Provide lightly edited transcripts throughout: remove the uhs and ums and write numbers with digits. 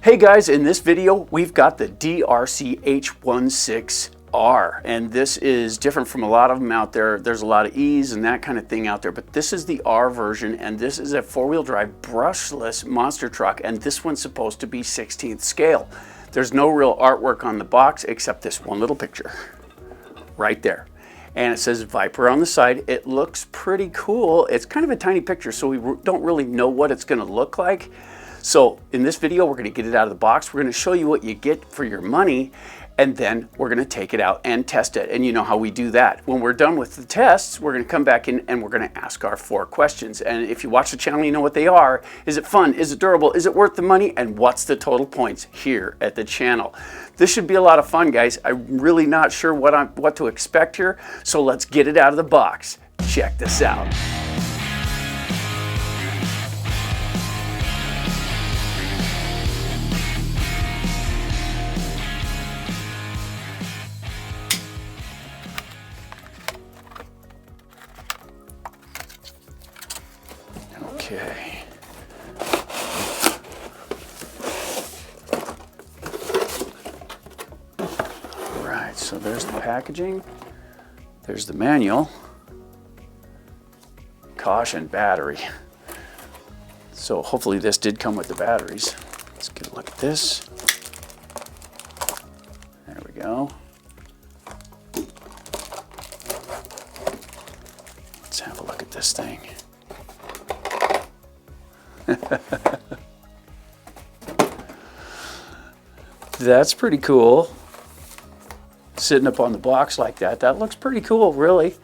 Hey guys, in this video we've got the DEERC H16R, and this is different from a lot of them out there. There's a lot of E's and that kind of thing out there, but this is the R version, and this is a four-wheel drive brushless monster truck, and this one's supposed to be 16th scale. There's no real artwork on the box except this one little picture right there. And it says Viper on the side. It looks pretty cool. It's kind of a tiny picture, so we don't really know what it's gonna look like. So in this video, we're gonna get it out of the box. We're gonna show you what you get for your money, and then we're gonna take it out and test it. And you know how we do that. When we're done with the tests, we're gonna come back in and we're gonna ask our 4 questions. And if you watch the channel, you know what they are. Is it fun? Is it durable? Is it worth the money? And what's the total points here at the channel? This should be a lot of fun, guys. I'm really not sure what to expect here. So let's get it out of the box. Check this out. Okay. All right, so there's the packaging. There's the manual. Caution, battery. So hopefully this did come with the batteries. Let's get a look at this. There we go. Let's have a look at this thing. That's pretty cool. Sitting up on the box like that. That looks pretty cool, really.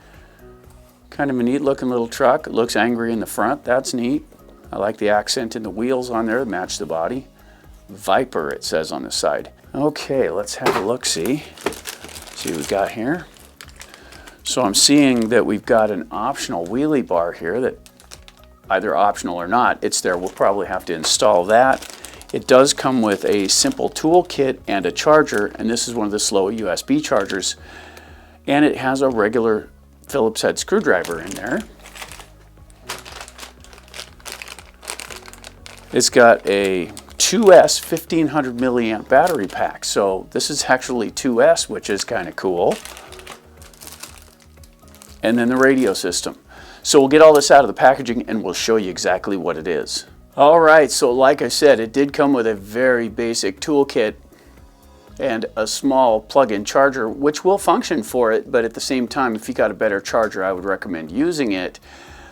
Kind of a neat looking little truck. It looks angry in the front. That's neat. I like the accent in the wheels on there to match the body. Viper, it says on the side. Okay, let's have a look-see. See what we got here. So I'm seeing that we've got an optional wheelie bar here that either optional or not, it's there. We'll probably have to install that. It does come with a simple tool kit and a charger, and this is one of the slow USB chargers. And it has a regular Phillips head screwdriver in there. It's got a 2S 1500 milliamp battery pack. So this is actually 2S, which is kind of cool. And then the radio system. So we'll get all this out of the packaging and we'll show you exactly what it is. All right, so like I said, it did come with a very basic toolkit and a small plug-in charger, which will function for it, but at the same time, if you got a better charger, I would recommend using it.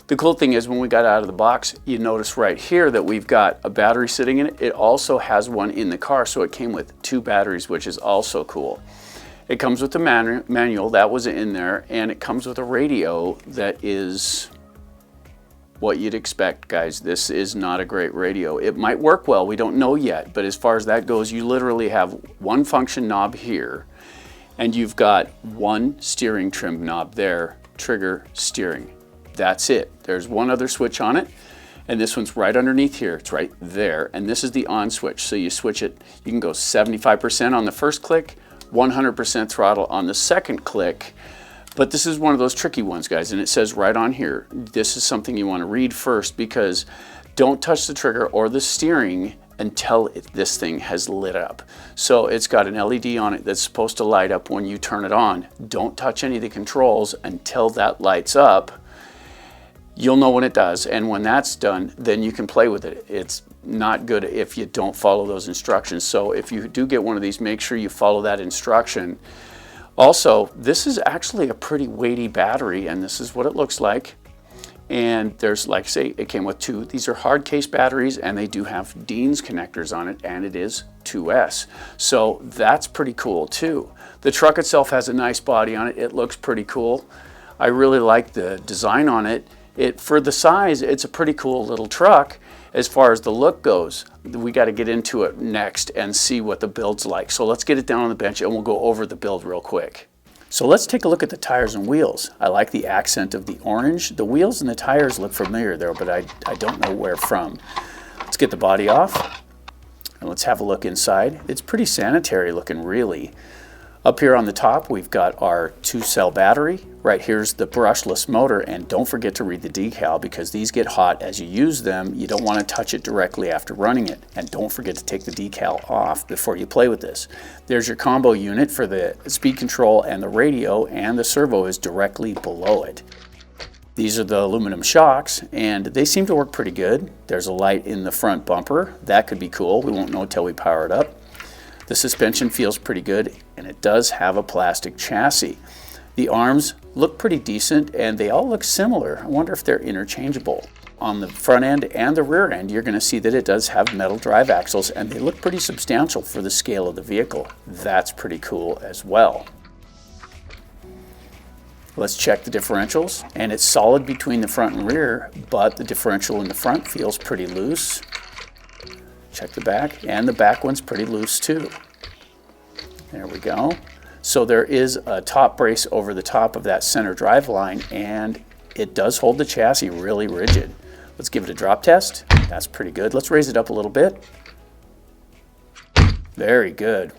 The cool thing is when we got out of the box, you notice right here that we've got a battery sitting in it. It also has one in the car, so it came with 2 batteries, which is also cool. It comes with the manual, that was in there, and it comes with a radio that is what you'd expect, guys. This is not a great radio. It might work well, we don't know yet, but as far as that goes, you literally have one function knob here, and you've got one steering trim knob there, trigger, steering. That's it. There's one other switch on it, and this one's right underneath here. It's right there, and this is the on switch. So you switch it, you can go 75% on the first click, 100% throttle on the second click. But this is one of those tricky ones, guys, and it says right on here, this is something you want to read first, because don't touch the trigger or the steering until this thing has lit up. So it's got an LED on it that's supposed to light up when you turn it on. Don't touch any of the controls until that lights up. You'll know when it does, and when that's done, then you can play with it. It's not good if you don't follow those instructions. So if you do get one of these, make sure you follow that instruction. Also, this is actually a pretty weighty battery, and this is what it looks like. And there's, like I say, it came with 2. These are hard case batteries, and they do have Dean's connectors on it, and it is 2S. So that's pretty cool too. The truck itself has a nice body on it. It looks pretty cool. I really like the design on it. For the size, it's a pretty cool little truck. As far as the look goes, we got to get into it next and see what the build's like. So let's get it down on the bench and we'll go over the build real quick. So let's take a look at the tires and wheels. I like the accent of the orange. The wheels and the tires look familiar there, but I don't know where from. Let's get the body off and let's have a look inside. It's pretty sanitary looking, really. Up here on the top, we've got our 2-cell battery. Right here's the brushless motor, and don't forget to read the decal because these get hot as you use them. You don't want to touch it directly after running it. And don't forget to take the decal off before you play with this. There's your combo unit for the speed control and the radio, and the servo is directly below it. These are the aluminum shocks, and they seem to work pretty good. There's a light in the front bumper. That could be cool. We won't know until we power it up. The suspension feels pretty good, and it does have a plastic chassis. The arms look pretty decent, and they all look similar. I wonder if they're interchangeable. On the front end and the rear end, you're going to see that it does have metal drive axles, and they look pretty substantial for the scale of the vehicle. That's pretty cool as well. Let's check the differentials, and it's solid between the front and rear, but the differential in the front feels pretty loose. Check the back, and the back one's pretty loose too. There we go. So there is a top brace over the top of that center drive line, and it does hold the chassis really rigid. Let's give it a drop test. That's pretty good. Let's raise it up a little bit. Very good.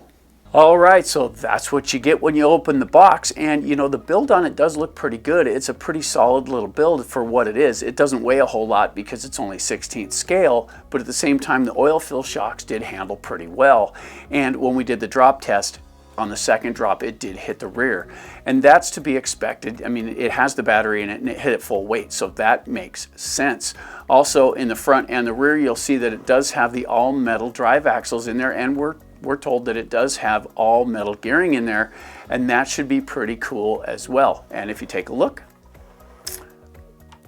All right, so that's what you get when you open the box, and you know, the build on it does look pretty good. It's a pretty solid little build for what it is. It doesn't weigh a whole lot because it's only 16th scale, but at the same time, the oil fill shocks did handle pretty well. And when we did the drop test, on the second drop, it did hit the rear, and that's to be expected. I mean, it has the battery in it and it hit at full weight, so that makes sense. Also, in the front and the rear, you'll see that it does have the all metal drive axles in there, and we're told that it does have all metal gearing in there, and that should be pretty cool as well. And if you take a look,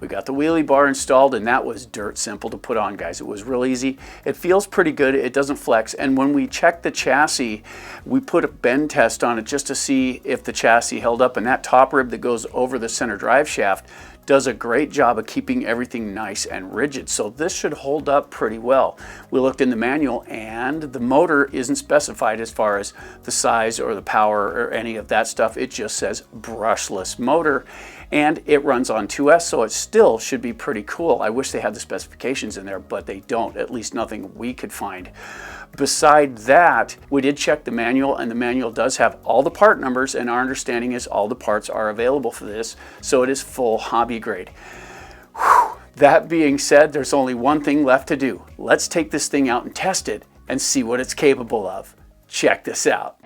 we got the wheelie bar installed, and that was dirt simple to put on, guys. It was real easy. It feels pretty good. It doesn't flex. And when we checked the chassis, we put a bend test on it just to see if the chassis held up, and that top rib that goes over the center drive shaft does a great job of keeping everything nice and rigid. So this should hold up pretty well. We looked in the manual, and the motor isn't specified as far as the size or the power or any of that stuff. It just says brushless motor, and it runs on 2S, so it still should be pretty cool. I wish they had the specifications in there, but they don't, at least nothing we could find. Beside that, we did check the manual, and the manual does have all the part numbers, and our understanding is all the parts are available for this, so it is full hobby grade. Whew. That being said, there's only one thing left to do. Let's take this thing out and test it and see what it's capable of. Check this out.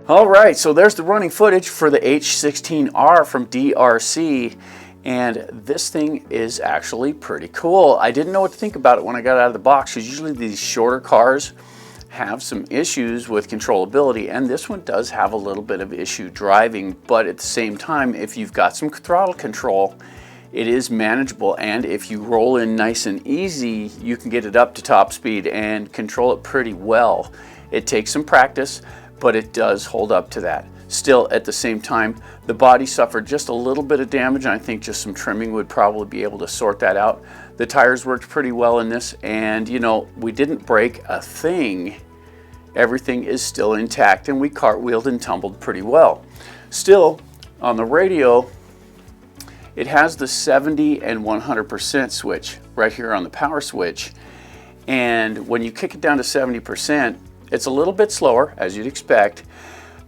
All right, so there's the running footage for the H16R from DEERC, and this thing is actually pretty cool. I didn't know what to think about it when I got out of the box, because usually these shorter cars have some issues with controllability, and this one does have a little bit of issue driving, but at the same time, if you've got some throttle control, it is manageable, and if you roll in nice and easy, you can get it up to top speed and control it pretty well. It takes some practice, but it does hold up to that. Still, at the same time, the body suffered just a little bit of damage, and I think just some trimming would probably be able to sort that out. The tires worked pretty well in this, and you know, we didn't break a thing. Everything is still intact, and we cartwheeled and tumbled pretty well. Still, on the radio, it has the 70 and 100% switch right here on the power switch, and when you kick it down to 70%, it's a little bit slower, as you'd expect,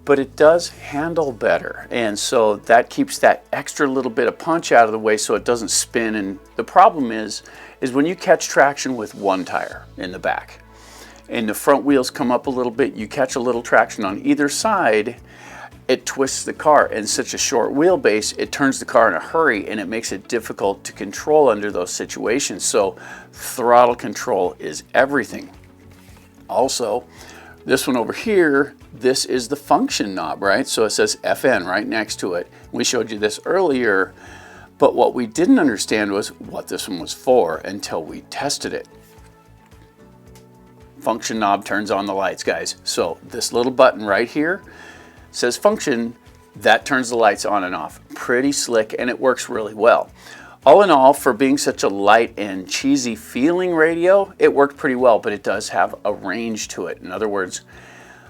but it does handle better, and so that keeps that extra little bit of punch out of the way so it doesn't spin. And the problem is when you catch traction with one tire in the back and the front wheels come up a little bit, you catch a little traction on either side, it twists the car. In such a short wheelbase, it turns the car in a hurry, and it makes it difficult to control under those situations. So throttle control is everything. Also, this one over here, this is the function knob, right? So it says FN right next to it. We showed you this earlier, but what we didn't understand was what this one was for until we tested it. Function knob turns on the lights, guys. So this little button right here says function, that turns the lights on and off. Pretty slick, and it works really well. All in all, for being such a light and cheesy feeling radio, it worked pretty well, but it does have a range to it. In other words,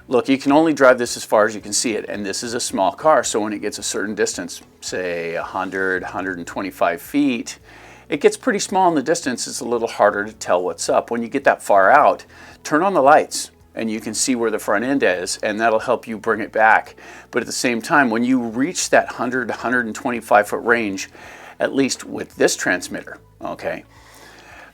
look, you can only drive this as far as you can see it, and this is a small car, so when it gets a certain distance, say 100, 125 feet, it gets pretty small in the distance. It's a little harder to tell what's up. When you get that far out, turn on the lights, and you can see where the front end is, and that'll help you bring it back. But at the same time, when you reach that 100, 125 foot range, at least with this transmitter, okay,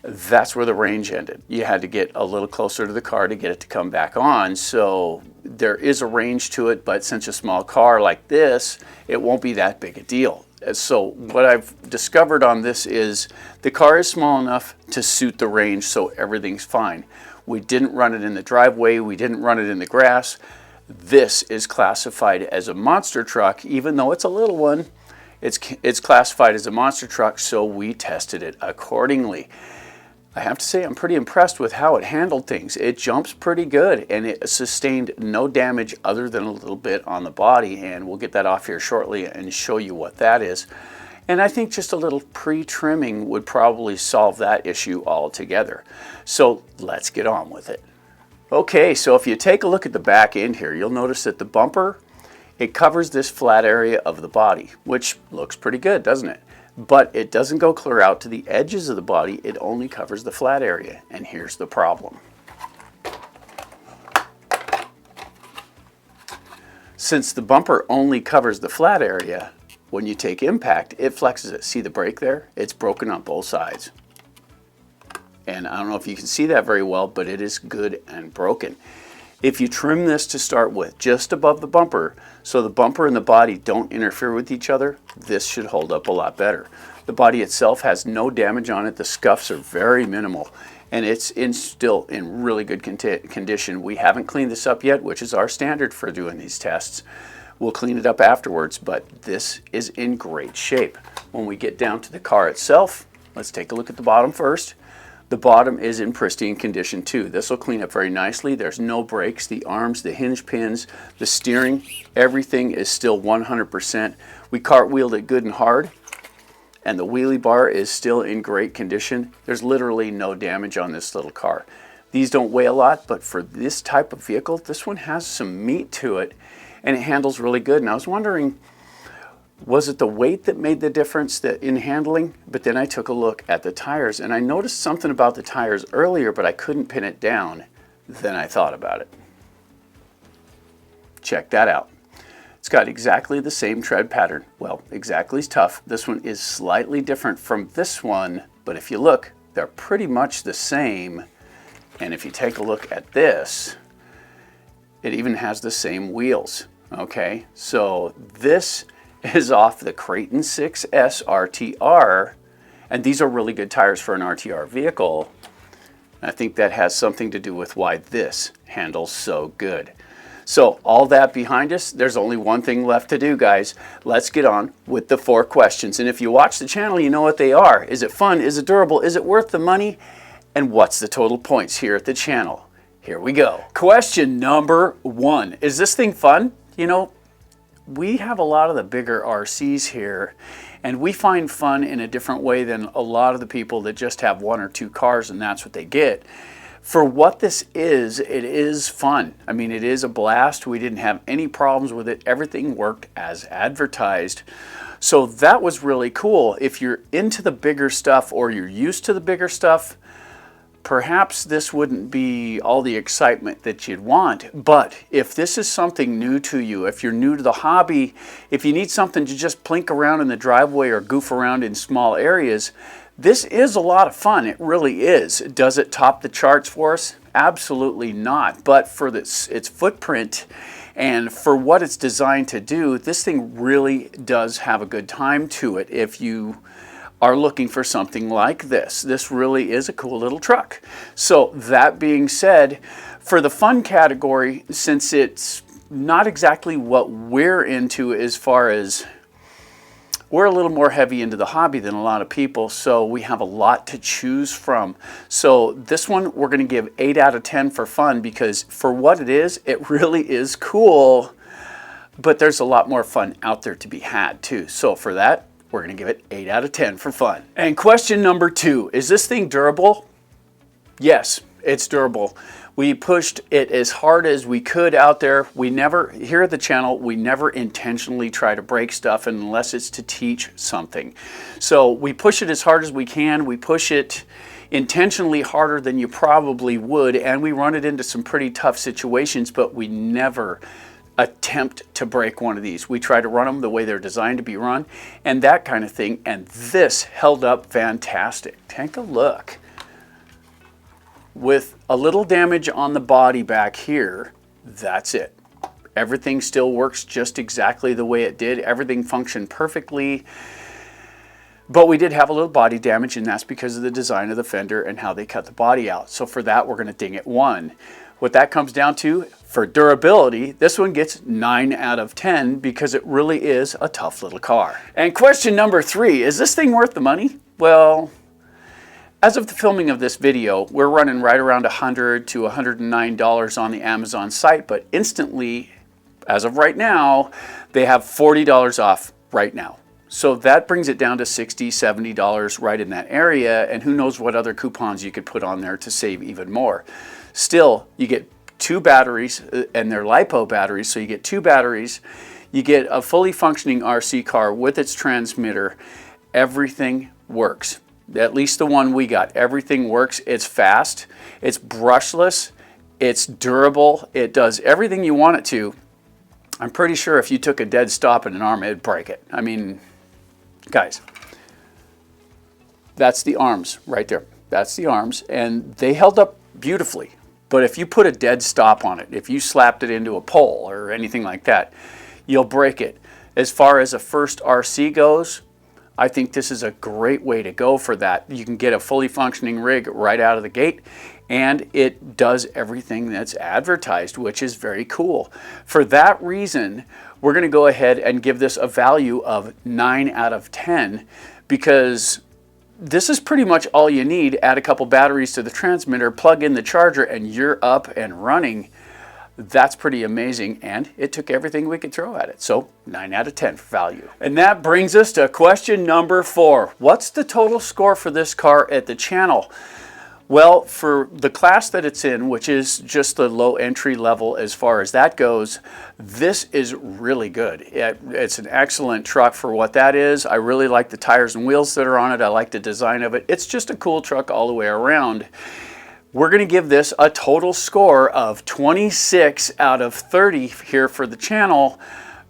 that's where the range ended. You had to get a little closer to the car to get it to come back on. So there is a range to it, but since a small car like this, it won't be that big a deal. So what I've discovered on this is the car is small enough to suit the range, so everything's fine. We didn't run it in the driveway, we didn't run it in the grass. This is classified as a monster truck, even though it's a little one. It's classified as a monster truck, so we tested it accordingly. I have to say I'm pretty impressed with how it handled things. It jumps pretty good, and it sustained no damage other than a little bit on the body, and we'll get that off here shortly and show you what that is. And I think just a little pre-trimming would probably solve that issue altogether. So let's get on with it. Okay, so if you take a look at the back end here, you'll notice that the bumper, it covers this flat area of the body, which looks pretty good, doesn't it? But it doesn't go clear out to the edges of the body, it only covers the flat area. And here's the problem. Since the bumper only covers the flat area, when you take impact, it flexes it. See the break there? It's broken on both sides. And I don't know if you can see that very well, but it is good and broken. If you trim this to start with, just above the bumper, so the bumper and the body don't interfere with each other, this should hold up a lot better. The body itself has no damage on it. The scuffs are very minimal, and it's still in really good condition. We haven't cleaned this up yet, which is our standard for doing these tests. We'll clean it up afterwards, but this is in great shape. When we get down to the car itself, let's take a look at the bottom first. The bottom is in pristine condition too. This will clean up very nicely. There's no breaks. The arms, the hinge pins, the steering, everything is still 100%. We cartwheeled it good and hard, and the wheelie bar is still in great condition. There's literally no damage on this little car. These don't weigh a lot, but for this type of vehicle, this one has some meat to it, and it handles really good. And I was wondering, was it the weight that made the difference in handling? But then I took a look at the tires, and I noticed something about the tires earlier, but I couldn't pin it down. Then I thought about it. Check that out. It's got exactly the same tread pattern. Well, exactly is tough. This one is slightly different from this one, but if you look, they're pretty much the same. And if you take a look at this, it even has the same wheels. Okay, so this is off the Creighton 6S RTR, and these are really good tires for an RTR vehicle. I think that has something to do with why this handles so good. So all that behind us, there's only one thing left to do, guys. Let's get on with the 4 questions. And if you watch the channel, you know what they are. Is it fun? Is it durable? Is it worth the money? And what's the total points here at the channel? Here we go. Question number 1. Is this thing fun? You know, we have a lot of the bigger RCs here, and we find fun in a different way than a lot of the people that just have 1 or 2 cars and that's what they get. For what this is, it is fun. I mean, it is a blast. We didn't have any problems with it. Everything worked as advertised. So that was really cool. If you're into the bigger stuff or you're used to the bigger stuff, perhaps this wouldn't be all the excitement that you'd want. But if this is something new to you, if you're new to the hobby, if you need something to just plink around in the driveway or goof around in small areas, this is a lot of fun. It really is. Does it top the charts for us? Absolutely not. But for its footprint and for what it's designed to do, this thing really does have a good time to it. If you are looking for something like this. This really is a cool little truck. So that being said, for the fun category, since it's not exactly what we're into as far as we're a little more heavy into the hobby than a lot of people, so we have a lot to choose from. So this one we're going to give 8 out of 10 for fun because for what it is, it really is cool, but there's a lot more fun out there to be had too. So for that, we're going to give it 8 out of 10 for fun. And question number 2, is this thing durable? Yes, it's durable. We pushed it as hard as we could out there. We never, here at the channel, we never intentionally try to break stuff unless it's to teach something. So we push it as hard as we can. We push it intentionally harder than you probably would, and we run it into some pretty tough situations, but we never attempt to break one of these. We try to run them the way they're designed to be run and that kind of thing, and this held up fantastic. Take a look. With a little damage on the body back here, that's it. Everything still works just exactly the way it did. Everything functioned perfectly, but we did have a little body damage, and that's because of the design of the fender and how they cut the body out. So for that, we're going to ding it 1. What that comes down to, for durability, this one gets 9 out of 10 because it really is a tough little car. And question number 3, is this thing worth the money? Well, as of the filming of this video, we're running right around $100 to $109 on the Amazon site, but instantly, as of right now, they have $40 off right now. So that brings it down to $60, $70 right in that area, and who knows what other coupons you could put on there to save even more. Still, you get 2 batteries, and they're LiPo batteries, so you get 2 batteries. You get a fully functioning RC car with its transmitter. Everything works. At least the one we got. Everything works. It's fast. It's brushless. It's durable. It does everything you want it to. I'm pretty sure if you took a dead stop in an arm, it'd break it. I mean, guys, that's the arms right there. That's the arms, and they held up beautifully. But if you put a dead stop on it, if you slapped it into a pole or anything like that, you'll break it. As far as a first RC goes, I think this is a great way to go for that. You can get a fully functioning rig right out of the gate, and it does everything that's advertised, which is very cool. For that reason, we're going to go ahead and give this a value of 9 out of 10 because this is pretty much all you need. Add a couple batteries to the transmitter, plug in the charger, and you're up and running. That's pretty amazing, and it took everything we could throw at it. So 9 out of 10 for value. And that brings us to question number 4. What's the total score for this car at the channel? Well, for the class that it's in, which is just the low entry level as far as that goes, this is really good. It's an excellent truck for what that is. I really like the tires and wheels that are on it. I like the design of it. It's just a cool truck all the way around. We're going to give this a total score of 26 out of 30 here for the channel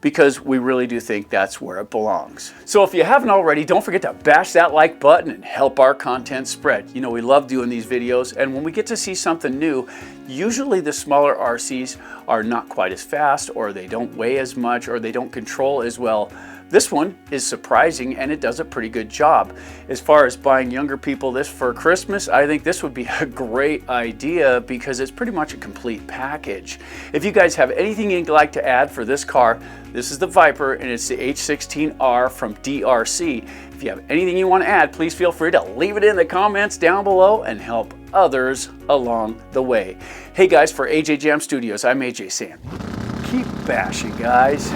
because we really do think that's where it belongs. So if you haven't already, don't forget to bash that like button and help our content spread. You know, we love doing these videos, and when we get to see something new, usually the smaller RCs are not quite as fast, or they don't weigh as much, or they don't control as well. This one is surprising, and it does a pretty good job. As far as buying younger people this for Christmas, I think this would be a great idea because it's pretty much a complete package. If you guys have anything you'd like to add for this car, this is the Viper, and it's the H16R from DEERC. If you have anything you want to add, please feel free to leave it in the comments down below and help others along the way. Hey guys, for AJ Jam Studios, I'm AJ saying, keep bashing, guys.